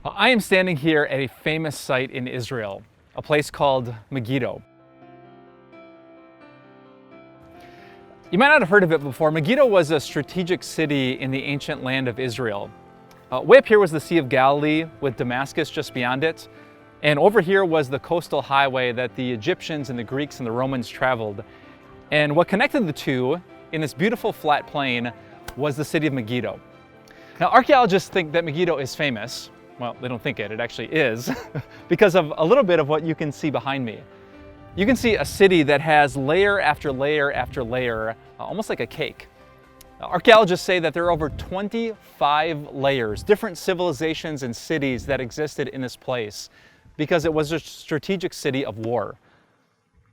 I am standing here at a famous site in Israel, a place called Megiddo. You might not have heard of it before. Megiddo was a strategic city in the ancient land of Israel. Way up here was the Sea of Galilee with Damascus just beyond it. And over here was the coastal highway that the Egyptians and the Greeks and the Romans traveled. And what connected the two in this beautiful flat plain was the city of Megiddo. Now, archaeologists think that Megiddo is famous. Well, they don't think it actually is, because of a little bit of what you can see behind me. You can see a city that has layer after layer after layer, almost like a cake. Archaeologists say that there are over 25 layers, different civilizations and cities that existed in this place, because it was a strategic city of war.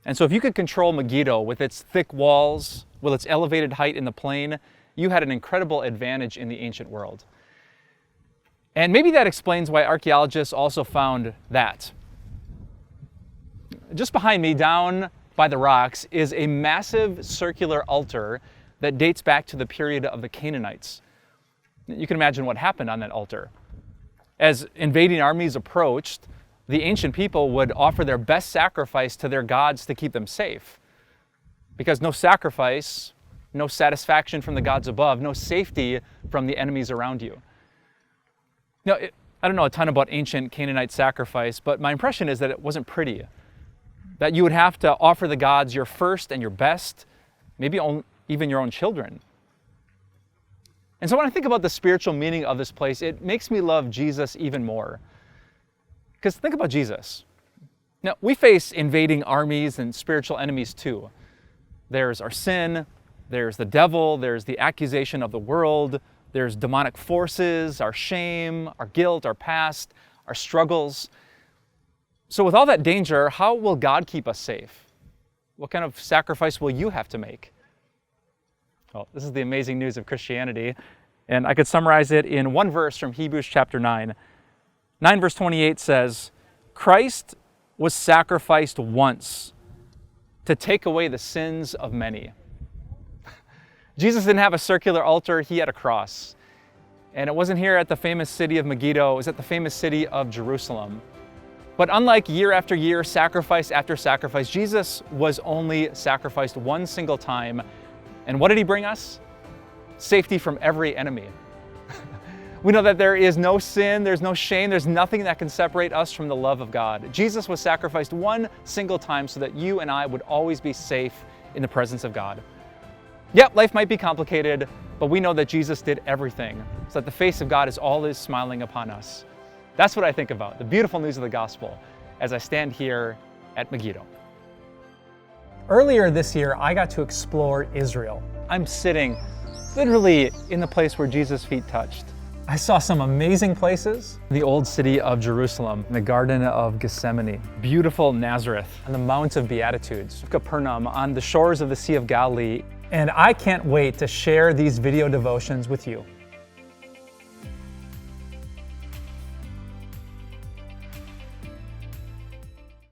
And so if you could control Megiddo with its thick walls, with its elevated height in the plain, you had an incredible advantage in the ancient world. And maybe that explains why archaeologists also found that. Just behind me, down by the rocks, is a massive circular altar that dates back to the period of the Canannites. You can imagine what happened on that altar. As invading armies approached, the ancient people would offer their best sacrifice to their gods to keep them safe. Because no sacrifice, no satisfaction from the gods above, no safety from the enemies around you. Now, I don't know a ton about ancient Canaanite sacrifice, but my impression is that it wasn't pretty. That you would have to offer the gods your first and your best, maybe even your own children. And so when I think about the spiritual meaning of this place, it makes me love Jesus even more. Because think about Jesus. Now, we face invading armies and spiritual enemies too. There's our sin, there's the devil, there's the accusation of the world, there's demonic forces, our shame, our guilt, our past, our struggles. So with all that danger, how will God keep us safe? What kind of sacrifice will you have to make? Well, this is the amazing news of Christianity, and I could summarize it in one verse from Hebrews chapter 9. 9 verse 28 says, "Christ was sacrificed once to take away the sins of many." Jesus didn't have a circular altar, he had a cross. And it wasn't here at the famous city of Megiddo, it was at the famous city of Jerusalem. But unlike year after year, sacrifice after sacrifice, Jesus was only sacrificed one single time. And what did he bring us? Safety from every enemy. We know that there is no sin, there's no shame, there's nothing that can separate us from the love of God. Jesus was sacrificed one single time so that you and I would always be safe in the presence of God. Yep, life might be complicated, but we know that Jesus did everything so that the face of God is always smiling upon us. That's what I think about, the beautiful news of the gospel, as I stand here at Megiddo. Earlier this year, I got to explore Israel. I'm sitting literally in the place where Jesus' feet touched. I saw some amazing places. The old city of Jerusalem, the Garden of Gethsemane, beautiful Nazareth, and the Mount of Beatitudes, Capernaum, on the shores of the Sea of Galilee. And I can't wait to share these video devotions with you.